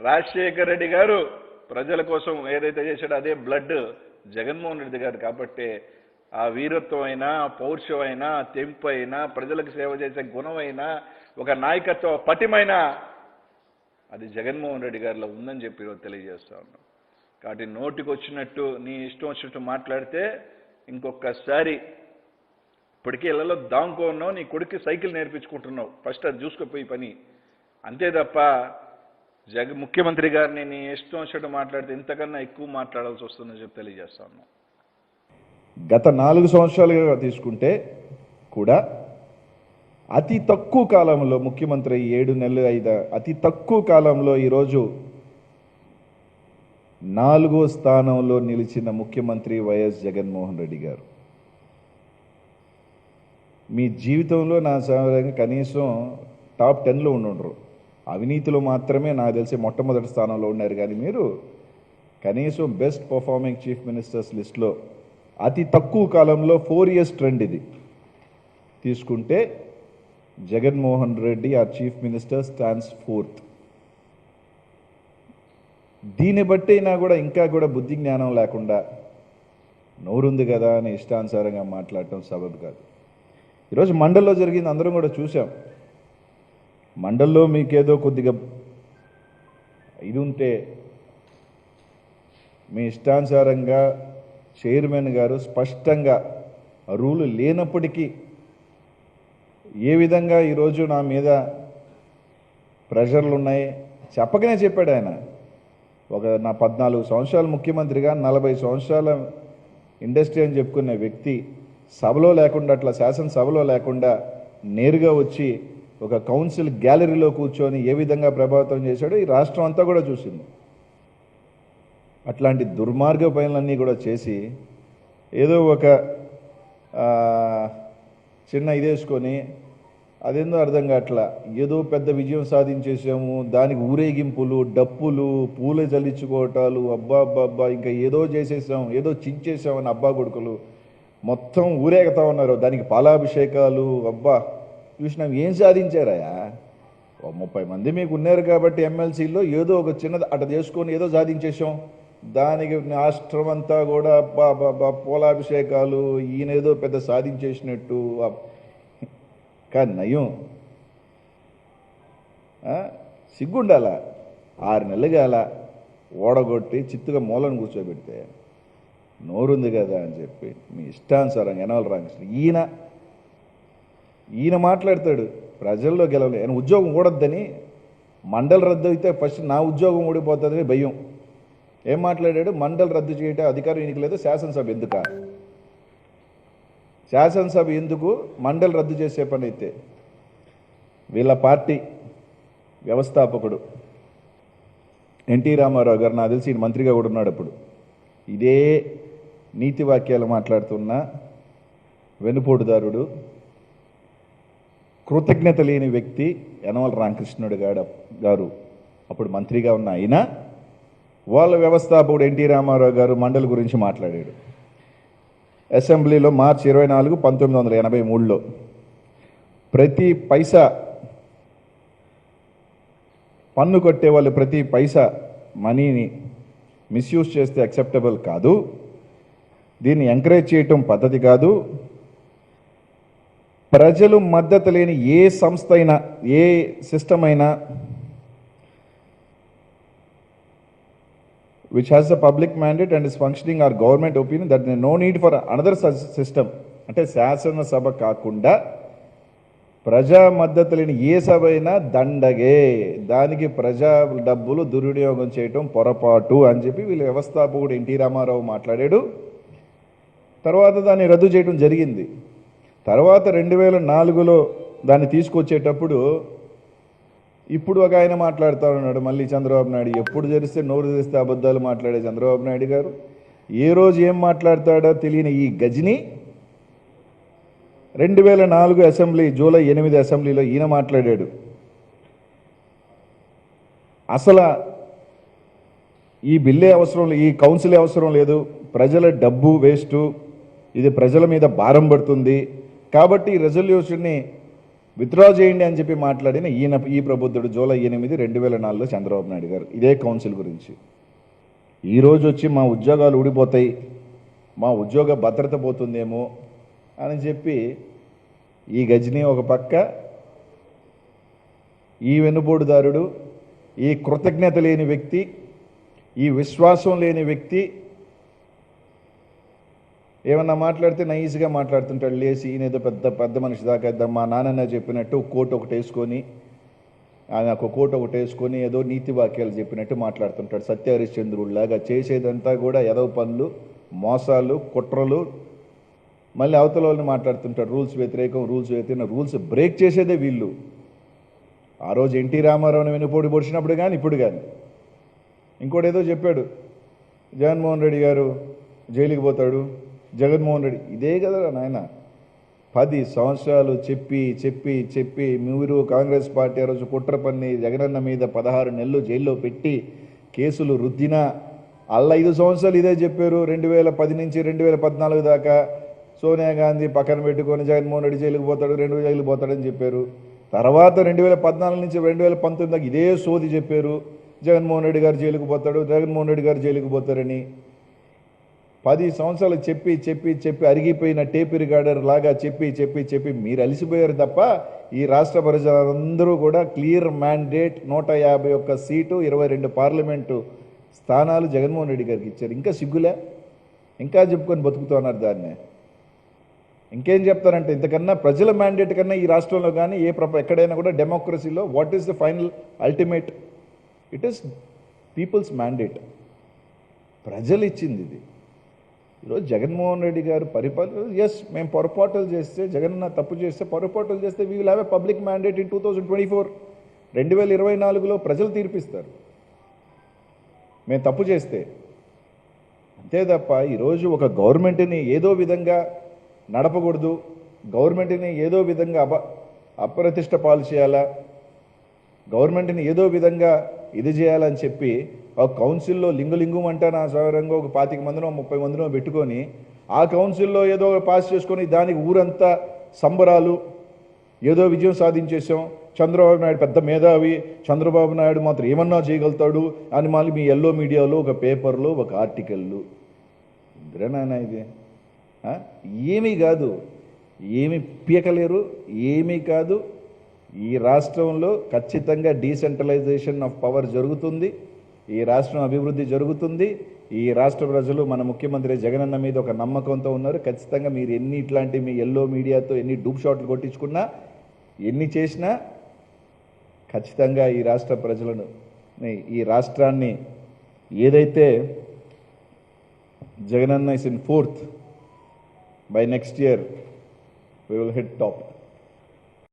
రాజశేఖర్ రెడ్డి గారు ప్రజల కోసం ఏదైతే చేశాడో అదే బ్లడ్ జగన్మోహన్ రెడ్డి గారు కాబట్టి ఆ వీరత్వం అయినా పౌరుషం అయినా తెంపు అయినా ప్రజలకు సేవ చేసే గుణం అయినా ఒక నాయకత్వ పటిమైన అది జగన్మోహన్ రెడ్డి గారిలో ఉందని చెప్పి తెలియజేస్తా ఉన్నాం. కాబట్టి నోటికి వచ్చినట్టు నీ ఇష్టం వచ్చినట్టు మాట్లాడితే ఇంకొకసారి ఇప్పటికీ ఇళ్లలో దాంకో ఉన్నావు, నీ కొడుక్కి సైకిల్ నేర్పించుకుంటున్నావు, ఫస్ట్ అది చూసుకుపోయి పని అంతే తప్ప ముఖ్యమంత్రి గారిని నీ ఇష్టం వచ్చినట్టు మాట్లాడితే ఇంతకన్నా ఎక్కువ మాట్లాడాల్సి వస్తుందని చెప్పి తెలియజేస్తా ఉన్నాం. గత 4 సంవత్సరాలుగా తీసుకుంటే కూడా అతి తక్కువ కాలంలో ముఖ్యమంత్రి 7 నెలలు 5 అతి తక్కువ కాలంలో ఈరోజు 4వ స్థానంలో నిలిచిన ముఖ్యమంత్రి వైఎస్ జగన్మోహన్ రెడ్డి గారు. మీ జీవితంలో నా సమయంగా కనీసం టాప్ 10లో ఉండరు. అవినీతిలో మాత్రమే నాకు తెలిసి మొట్టమొదటి స్థానంలో ఉన్నారు. కానీ మీరు కనీసం బెస్ట్ పర్ఫార్మింగ్ చీఫ్ మినిస్టర్స్ లిస్ట్లో అతి తక్కువ కాలంలో 4 ఇయర్స్ ట్రెండ్ ఇది తీసుకుంటే జగన్మోహన్ రెడ్డి ఆ చీఫ్ మినిస్టర్ స్టాండ్స్ 4th. దీన్ని బట్టి అయినా కూడా ఇంకా కూడా బుద్ధి జ్ఞానం లేకుండా నోరుంది కదా అని ఇష్టానుసారంగా మాట్లాడటం సబబు కాదు. ఈరోజు మండల్లో జరిగింది అందరం కూడా చూసాం. మండల్లో మీకేదో కొద్దిగా ఇది ఉంటే మీ ఇష్టానుసారంగా చైర్మన్ గారు స్పష్టంగా రూలు లేనప్పటికీ ఏ విధంగా ఈరోజు నా మీద ప్రెషర్లు ఉన్నాయి చెప్పకనే చెప్పాడు ఆయన. నా 14 సంవత్సరాలు ముఖ్యమంత్రిగా 40 సంవత్సరాల ఇండస్ట్రీ అని చెప్పుకునే వ్యక్తి సభలో లేకుండా అట్లా శాసనసభలో లేకుండా నేరుగా వచ్చి ఒక కౌన్సిల్ గ్యాలరీలో కూర్చొని ఏ విధంగా ప్రభావితం చేశాడో ఈ రాష్ట్రం అంతా కూడా చూసింది. అట్లాంటి దుర్మార్గ పనులన్నీ కూడా చేసి ఏదో ఒక చిన్న ఇదేసుకొని అదేందో అర్థం కావట్లా ఏదో పెద్ద విజయం సాధించేసాము, దానికి ఊరేగింపులు, డప్పులు, పూలు జల్లించుకోవటాలు, అబ్బా అబ్బా ఇంకా ఏదో చేసేసాం, ఏదో చించేసామని అబ్బా కొడుకులు మొత్తం ఊరేగుతా ఉన్నారు. దానికి పాలాభిషేకాలు అబ్బా చూసినాం. ఏం సాధించారయా? 30 మంది మీకు ఉన్నారు కాబట్టి ఎమ్మెల్సీలో ఏదో ఒక చిన్నది అట చేసుకొని ఏదో సాధించేసాం. దానికి రాష్ట్రం అంతా కూడా పోలాభిషేకాలు, ఈయన ఏదో పెద్ద సాధించేసినట్టు. కానీ నయం సిగ్గుండాల 6 నెలలు గాల ఓడగొట్టి చిత్తుగా మూలను కూర్చోబెడితే నోరుంది కదా అని చెప్పి మీ ఇష్టానుసారంగా యనమల రామకృష్ణ ఈయన మాట్లాడతాడు. ప్రజల్లో గెలవలే ఆయన ఉద్యోగం ఊడొద్దని, మండలి రద్దు అయితే ఫస్ట్ నా ఉద్యోగం ఊడిపోతుందని భయం. ఏం మాట్లాడాడు? మండలి రద్దు చేయటం అధికారం ఈయనకి లేదు, శాసనసభ ఎందుక? శాసనసభ ఎందుకు? మండలి రద్దు చేసే పని అయితే వీళ్ళ పార్టీ వ్యవస్థాపకుడు ఎన్టీ రామారావు గారు, నాకు తెలిసి ఈయన మంత్రిగా కూడా ఉన్నాడు అప్పుడు, ఇదే నీతి వాక్యాలు మాట్లాడుతున్న వెనుపోటుదారుడు, కృతజ్ఞత లేని వ్యక్తి యనమల రామకృష్ణుడు గారు అప్పుడు మంత్రిగా ఉన్న ఆయన వాళ్ళ వ్యవస్థాపకుడు ఎన్టీ రామారావు గారు మండలి గురించి మాట్లాడాడు అసెంబ్లీలో మార్చి 24, 1983లో. ప్రతి పైసా పన్ను కొట్టే వాళ్ళు ప్రతి పైసా మనీని మిస్యూజ్ చేస్తే యాక్సెప్టబుల్ కాదు, దీన్ని ఎంకరేజ్ చేయటం పద్ధతి కాదు. ప్రజలు మద్దతు లేని ఏ సంస్థ అయినా ఏ సిస్టమ్ అయినా which has a public mandate and is functioning our government opinion that there is no need for another such system. అంటే శాసనసభ కాకుండా ప్రజా మద్దతు లేని ఏ సభ అయినా దండగే, దానికి ప్రజా డబ్బులు దుర్వినియోగం చేయటం పొరపాటు అని చెప్పి వీళ్ళ వ్యవస్థాపకుడు ఎన్టీ రామారావు మాట్లాడాడు. తర్వాత దాన్ని రద్దు చేయడం జరిగింది. తర్వాత 2004లో దాన్ని తీసుకొచ్చేటప్పుడు ఇప్పుడు ఒక ఆయన మాట్లాడుతూ ఉన్నాడు మళ్ళీ చంద్రబాబు నాయుడు. ఎప్పుడు తెరిస్తే నోరు తెరిస్తే అబద్ధాలు మాట్లాడే చంద్రబాబు నాయుడు గారు ఏ రోజు ఏం మాట్లాడతాడో తెలియని ఈ గజని 2004 అసెంబ్లీ జూలై 8 అసెంబ్లీలో ఈయన మాట్లాడాడు. అసలు ఈ బిల్లే అవసరం లేదు, ఈ కౌన్సిలే అవసరం లేదు, ప్రజల డబ్బు వేస్టు, ఇది ప్రజల మీద భారం పడుతుంది కాబట్టి ఈ రెజల్యూషన్ని విత్డ్రా చేయండి అని చెప్పి మాట్లాడిన ఈ ప్రబుద్ధుడు జూలై 8, 2004లో చంద్రబాబు నాయుడు గారు ఇదే కౌన్సిల్ గురించి. ఈరోజు వచ్చి మా ఉద్యోగాలు ఊడిపోతాయి, మా ఉద్యోగ భద్రత పోతుందేమో అని చెప్పి ఈ గజని ఒక పక్క, ఈ వెన్నుపోటుదారుడు, ఈ కృతజ్ఞత లేని వ్యక్తి, ఈ విశ్వాసం లేని వ్యక్తి ఏమన్నా మాట్లాడితే నైస్గా మాట్లాడుతుంటాడు. లేచి ఈయనేదో పెద్ద మనిషి దాకా మా నాన్న చెప్పినట్టు కోట్ ఒకటి వేసుకొని, ఆయన ఒక కోట్ ఒకటి వేసుకొని ఏదో నీతి వాక్యాలు చెప్పినట్టు మాట్లాడుతుంటాడు. సత్య హరిశ్చంద్రుడిలాగా చేసేదంతా కూడా ఎదవ పనులు, మోసాలు, కుట్రలు. మళ్ళీ అవతల వాళ్ళని మాట్లాడుతుంటాడు రూల్స్ వ్యతిరేకం, రూల్స్ బ్రేక్ చేసేదే వీళ్ళు. ఆ రోజు ఎన్టీ రామారావుని వెనుపోటు పొడిచినప్పుడు కానీ ఇప్పుడు కానీ. ఇంకోటి ఏదో చెప్పాడు, జగన్మోహన్ రెడ్డి గారు జైలుకి పోతాడు, జగన్మోహన్ రెడ్డి. ఇదే కదా నాయన 10 సంవత్సరాలు చెప్పి చెప్పి చెప్పి మీరు కాంగ్రెస్ పార్టీ ఆ రోజు కుట్ర పన్ని జగనన్న మీద 16 నెలలు జైల్లో పెట్టి కేసులు రుద్దినా అలా 5 సంవత్సరాలు ఇదే చెప్పారు. 2010 నుంచి 2014 దాకా సోనియా గాంధీ పక్కన పెట్టుకొని జగన్మోహన్ రెడ్డి జైలుకి పోతాడు, 2 జైలుకి పోతాడని చెప్పారు. తర్వాత 2014 నుంచి 2019 దాకా ఇదే సోది చెప్పారు, జగన్మోహన్ రెడ్డి గారు జైలుకి పోతాడు, జగన్మోహన్ రెడ్డి గారు జైలుకి పోతారని. 10 సంవత్సరాలు చెప్పి చెప్పి చెప్పి అరిగిపోయిన టేప్ రికార్డర్ లాగా చెప్పి చెప్పి చెప్పి మీరు అలసిపోయారు తప్ప ఈ రాష్ట్ర ప్రజలందరూ కూడా క్లియర్ మ్యాండేట్ 151 సీటు 22 పార్లమెంటు స్థానాలు జగన్మోహన్ రెడ్డి గారికి ఇచ్చారు. ఇంకా సిగ్గులే, ఇంకా చెప్పుకొని బతుకుతున్నారు దాన్ని. ఇంకేం చెప్తారంటే ఇంతకన్నా ప్రజల మ్యాండేట్ కన్నా ఈ రాష్ట్రంలో కానీ ఎక్కడైనా కూడా డెమోక్రసీలో what is the final ultimate? It is people's mandate, ప్రజలు ఇచ్చింది ఇది. ఈరోజు జగన్మోహన్ రెడ్డి గారు పరిపాలన, ఎస్ మేము పొరపాటులు చేస్తే, జగన్ తప్పు చేస్తే, పొరపాటులు చేస్తే we will have a public mandate in 2024, 2024లో ప్రజలు తీర్పిస్తారు మేము తప్పు చేస్తే. అంతే తప్ప ఈరోజు ఒక గవర్నమెంట్ని ఏదో విధంగా నడపకూడదు, గవర్నమెంట్ని ఏదో విధంగా అప్రతిష్ట పాలు చేయాలా, గవర్నమెంట్ని ఏదో విధంగా ఇది చేయాలని చెప్పి ఒక కౌన్సిల్లో లింగులింగం అంటే నా సౌరంగా ఒక 25 మందినో 30 మందినో పెట్టుకొని ఆ కౌన్సిల్లో ఏదో పాస్ చేసుకొని దానికి ఊరంతా సంబరాలు, ఏదో విజయం సాధించేసాం, చంద్రబాబు నాయుడు పెద్ద మేధావి, చంద్రబాబు నాయుడు మాత్రం ఏమన్నా చేయగలుగుతాడు అని మళ్ళీ మీ ఎల్లో మీడియాలో ఒక పేపర్లో ఒక ఆర్టికల్లు. ఇంద్రనాయన ఇది ఏమీ కాదు, ఏమి పీకలేరు, ఏమీ కాదు. ఈ రాష్ట్రంలో ఖచ్చితంగా డీసెంట్రలైజేషన్ ఆఫ్ పవర్ జరుగుతుంది, ఈ రాష్ట్రం అభివృద్ధి జరుగుతుంది. ఈ రాష్ట్ర ప్రజలు మన ముఖ్యమంత్రి జగనన్న మీద ఒక నమ్మకంతో ఉన్నారు. ఖచ్చితంగా మీరు ఎన్ని ఇట్లాంటి మీ ఎల్లో మీడియాతో ఎన్ని డూప్ షాట్లు కొట్టించుకున్నా, ఎన్ని చేసినా ఖచ్చితంగా ఈ రాష్ట్ర ప్రజలను, ఈ రాష్ట్రాన్ని ఏదైతే Jagananna is in 4th, by next year we will hit top.